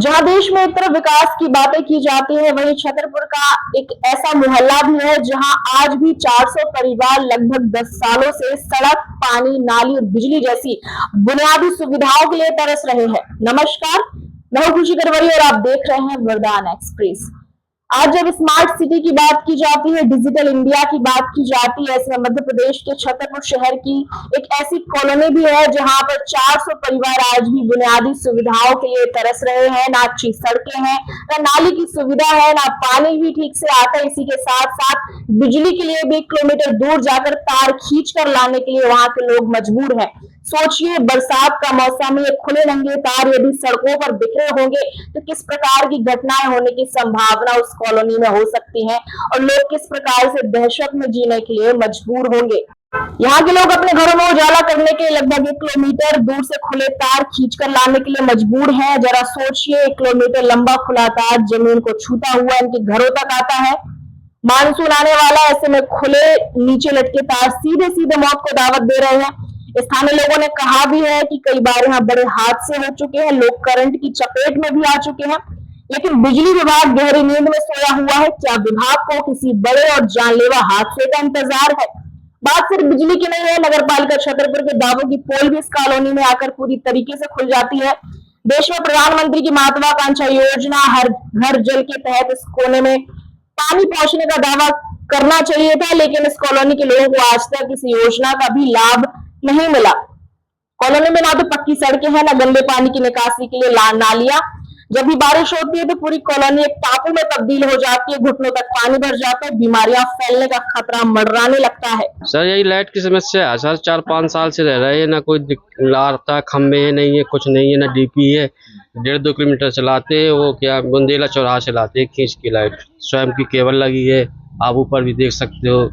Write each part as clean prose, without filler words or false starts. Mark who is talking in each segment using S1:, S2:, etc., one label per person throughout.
S1: जहां देश में एक तरफ विकास की बातें की जाती है, वहीं छतरपुर का एक ऐसा मोहल्ला भी है जहां आज भी 400 परिवार लगभग 10 सालों से सड़क, पानी, नाली और बिजली जैसी बुनियादी सुविधाओं के लिए तरस रहे हैं। नमस्कार, मैं हूं खुशी गरवरी और आप देख रहे हैं वरदान एक्सप्रेस। आज जब स्मार्ट सिटी की बात की जाती है, डिजिटल इंडिया की बात की जाती है, ऐसे मध्य प्रदेश के छतरपुर शहर की एक ऐसी कॉलोनी भी है जहां पर 400 परिवार आज भी बुनियादी सुविधाओं के लिए तरस रहे हैं। ना अच्छी सड़कें हैं, ना नाली की सुविधा है, ना पानी भी ठीक से आता है। इसी के साथ साथ बिजली के लिए भी 1 किलोमीटर दूर जाकर तार खींच कर लाने के लिए वहां के लोग मजबूर हैं। सोचिए, बरसात का मौसम में खुले नंगे तार यदि सड़कों पर बिखरे होंगे तो किस प्रकार की घटनाएं होने की संभावना उस कॉलोनी में हो सकती है और लोग किस प्रकार से दहशत में जीने के लिए मजबूर होंगे। यहाँ के लोग अपने घरों में उजाला करने के लगभग 1 किलोमीटर दूर से खुले तार खींचकर लाने के लिए मजबूर हैं। जरा सोचिए, 1 किलोमीटर लंबा खुला तार जमीन को छूता हुआ इनके घरों तक आता है। मानसून आने वाला, ऐसे में खुले नीचे लटके तार सीधे सीधे मौत को दावत दे रहे हैं। स्थानीय लोगों ने कहा भी है कि कई बार यहाँ बड़े हादसे हो चुके हैं, लोग करंट की चपेट में भी आ चुके हैं, लेकिन बिजली विभाग गहरी नींद में सोया हुआ है। क्या विभाग को किसी बड़े और जानलेवा हादसे का इंतजार है? बात सिर्फ बिजली की नहीं है, नगर पालिका छतरपुर के दावों की पोल भी इस कॉलोनी में आकर पूरी तरीके से खुल जाती है। देश में प्रधानमंत्री की महत्वाकांक्षा योजना हर घर जल के तहत इस कोने में पानी पहुंचने का दावा करना चाहिए था, लेकिन इस कॉलोनी के लोगों को आज तक इस योजना का भी लाभ नहीं मिला। कॉलोनी में ना तो पक्की सड़कें हैं, ना गंदे पानी की निकासी के लिए नालियां। जब भी बारिश होती है तो पूरी कॉलोनी एक टापू में तब्दील हो जाती है, घुटनों तक पानी भर जाता है, बीमारियां फैलने का खतरा मंडराने लगता है।
S2: सर यही लाइट की समस्या है सर, 4-5 साल से रह रहे हैं, ना कोई लाता खम्बे है नहीं है, कुछ नहीं है, ना डीपी है। 1.5-2 किलोमीटर चलाते हैं, वो क्या बुंदेला चौराहा से लाते हैं खींच की लाइट। स्वयं की केबल लगी है, आप ऊपर भी देख सकते हो।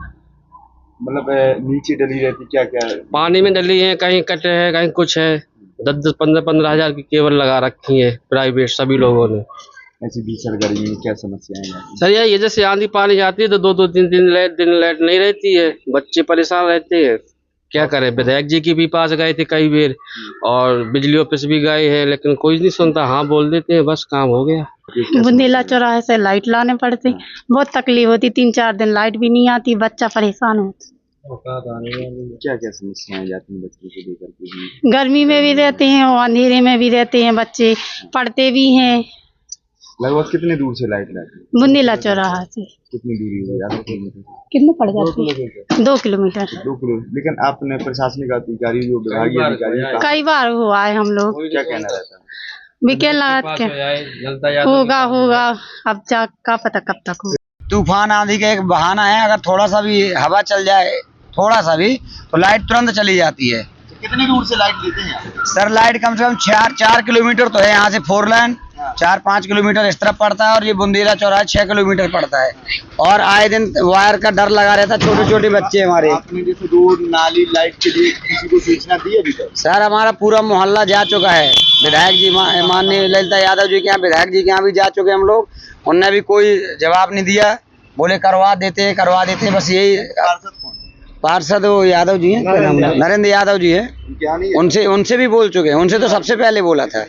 S3: मतलब नीचे डली रहती, क्या क्या है?
S2: पानी में डली है, कहीं कटे है, कहीं कुछ है। 10-10, 15-15 हजार की केबल लगा रखी है प्राइवेट सभी लोगों ने।
S3: ऐसी भीषण गर्मी में क्या समस्याएं हैं?
S2: सर यही है, जैसे आंधी पानी जाती है तो 2-2, 3-3 लाइट नहीं रहती है, बच्चे परेशान रहते हैं। क्या करें, विधायक जी की भी पास गए थे कई बार और बिजली ऑफिस भी गए हैं, लेकिन कोई नहीं सुनता। हाँ बोल देते हैं, बस काम हो गया।
S4: बुंदेला चौराहे से लाइट लाने पड़ते, बहुत तकलीफ होती। 3-4 दिन लाइट भी नहीं आती, बच्चा परेशान होता।
S3: क्या क्या समस्याएं जाती हैं बच्चों को लेकर के?
S4: गर्मी में भी रहते हैं और अंधेरे में भी रहते हैं, बच्चे पढ़ते भी हैं।
S3: लगभग कितने दूर से लाइट लाती है?
S4: बुंदेला चौराहा से
S3: कितनी दूरी है? आधा किलोमीटर?
S4: कितना पड़ जाती है? 2 किलोमीटर।
S3: 2 किलोमीटर। लेकिन आपने प्रशासनिक अधिकारी, जो विभागीय अधिकारी,
S4: कई बार हुआ है, हम लोग
S3: क्या कहना रहता है?
S4: बिकेल होगा, अब जा का पता कब तक हो।
S5: तूफान आंधी का एक बहाना है, अगर थोड़ा सा भी हवा चल जाए, थोड़ा सा भी, तो लाइट तुरंत चली जाती है।
S3: कितनी दूर से लाइट लेते हैं?
S5: सर लाइट कम से कम 4 किलोमीटर तो है यहाँ से, 4 लाइन 4-5 किलोमीटर इस तरफ पड़ता है, और ये बुंदेला चौराहा 6 किलोमीटर पड़ता है। और आए दिन वायर का डर लगा रहता है, छोटे छोटे बच्चे हमारे।
S3: आपने जैसे रोड नाली लाइट के लिए किसी को सूचना दी अभी तक?
S5: सर हमारा पूरा मोहल्ला जा चुका है, विधायक जी माननीय ललिता यादव जी के यहाँ, विधायक जी के यहाँ भी जा चुके हम लोग, उनने भी कोई जवाब नहीं दिया। बोले करवा देते, बस यही। पार्षद वो यादव जी हैं, नरेंद्र यादव जी हैं, उनसे भी बोल चुके हैं। उनसे तो सबसे पहले बोला था,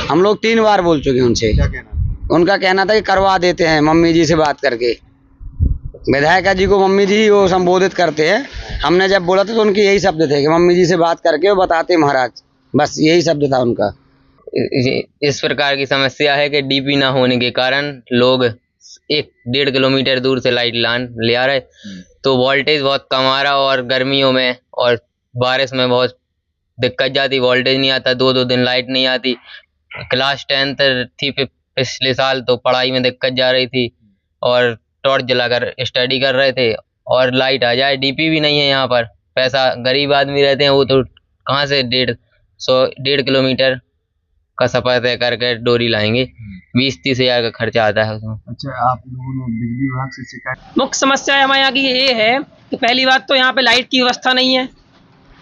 S5: हम लोग 3 बार बोल चुके हैं उनसे। उनका कहना था कि करवा देते हैं, मम्मी जी से बात करके। विधायक जी को मम्मी जी वो संबोधित करते हैं। हमने जब बोला था तो उनके यही शब्द थे कि मम्मी जी से बात करके वो बताते महाराज, बस यही शब्द था उनका।
S6: इस प्रकार की समस्या है कि डीपी ना होने के कारण लोग 1-1.5 किलोमीटर दूर से लाइट ले आ रहे, तो वोल्टेज बहुत कम आ रहा, और गर्मियों में और बारिश में बहुत दिक्कत जाती, वोल्टेज नहीं आता, 2-2 दिन लाइट नहीं आती। क्लास 10th थी पिछले साल, तो पढ़ाई में दिक्कत जा रही थी और टॉर्च जलाकर स्टडी कर रहे थे, और लाइट आ जाए, डीपी भी नहीं है यहाँ पर। पैसा गरीब आदमी रहते हैं, वो तो कहाँ से 1.5 किलोमीटर का सफर तय करके डोरी लाएंगे। 20-30 हजार का खर्चा आता है उसमें।
S3: अच्छा, आप लोगों ने बिजली विभाग से शिकायत?
S7: मुख्य समस्या हमारे यहाँ की ये है कि पहली बात तो यहाँ पे लाइट की व्यवस्था नहीं है।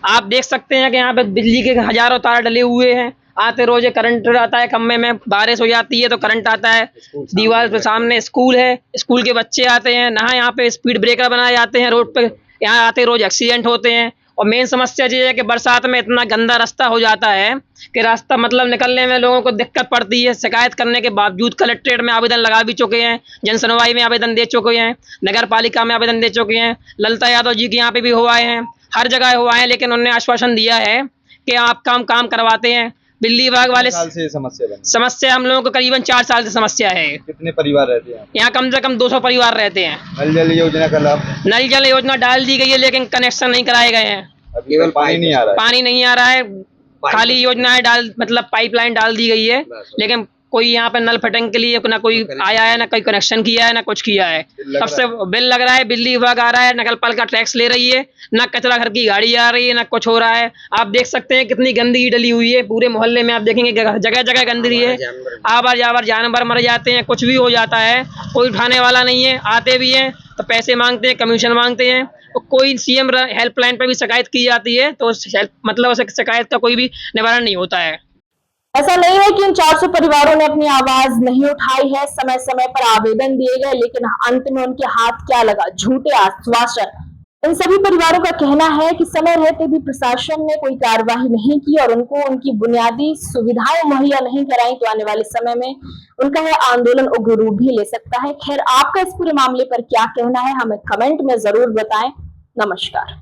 S7: आप देख सकते हैं कि यहाँ पे बिजली के हजारों तार डले हुए हैं, आते रोज करंट आता है, खम्भे में बारिश हो जाती है तो करंट आता है। दीवार के सामने स्कूल है, स्कूल के बच्चे आते हैं, यहाँ पे स्पीड ब्रेकर बनाए जाते हैं रोड पे, यहाँ आते रोज एक्सीडेंट होते हैं। और मेन समस्या ये है कि बरसात में इतना गंदा रास्ता हो जाता है कि रास्ता मतलब निकलने में लोगों को दिक्कत पड़ती है। शिकायत करने के बावजूद कलेक्ट्रेट में आवेदन लगा भी चुके हैं, जन सुनवाई में आवेदन दे चुके हैं, नगर पालिका में आवेदन दे चुके हैं, ललिता यादव जी के यहाँ पे भी हुआ है, हर जगह हुआ है, लेकिन उन्होंने आश्वासन दिया है कि आप काम करवाते हैं। बिजली विभाग वाले
S3: साल से ये समस्या बनी?
S7: समस्या हम लोगों को करीबन 4 साल से समस्या है।
S3: कितने परिवार रहते हैं
S7: यहाँ कम से कम 200 परिवार रहते हैं।
S3: नल जल योजना का लाभ?
S7: नल जल योजना डाल दी गई है, लेकिन कनेक्शन नहीं कराए गए हैं।
S3: केवल पानी नहीं आ रहा है?
S7: पानी नहीं आ रहा है, खाली योजना है, मतलब पाइपलाइन डाल दी गई है, लेकिन कोई यहाँ पे नल फिटिंग के लिए ना कोई आया है, ना कोई कनेक्शन किया है, ना कुछ किया है। सबसे बिल लग रहा है, बिजली विभाग आ रहा है, नगर पालिका टैक्स ले रही है, ना कचरा घर की गाड़ी आ रही है, ना कुछ हो रहा है। आप देख सकते हैं कितनी गंदगी डली हुई है पूरे मोहल्ले में। आप देखेंगे जगह जगह गंदगी है, आवर जावर जानवर मर जाते हैं, कुछ भी हो जाता है, कोई उठाने वाला नहीं है। आते भी हैं तो पैसे मांगते हैं, कमीशन मांगते हैं। और कोई सीएम हेल्पलाइन पर भी शिकायत की जाती है तो मतलब उस शिकायत का कोई भी निवारण नहीं होता है।
S1: ऐसा नहीं है कि इन 400 परिवारों ने अपनी आवाज नहीं उठाई है, समय समय पर आवेदन दिए गए, लेकिन अंत में उनके हाथ क्या लगा? झूठे आश्वासन। इन सभी परिवारों का कहना है कि समय रहते भी प्रशासन ने कोई कार्यवाही नहीं की और उनको उनकी बुनियादी सुविधाएं मुहैया नहीं कराई, तो आने वाले समय में उनका यह आंदोलन उग्र रूप भी ले सकता है। खैर, आपका इस पूरे मामले पर क्या कहना है, हमें कमेंट में जरूर बताएं। नमस्कार।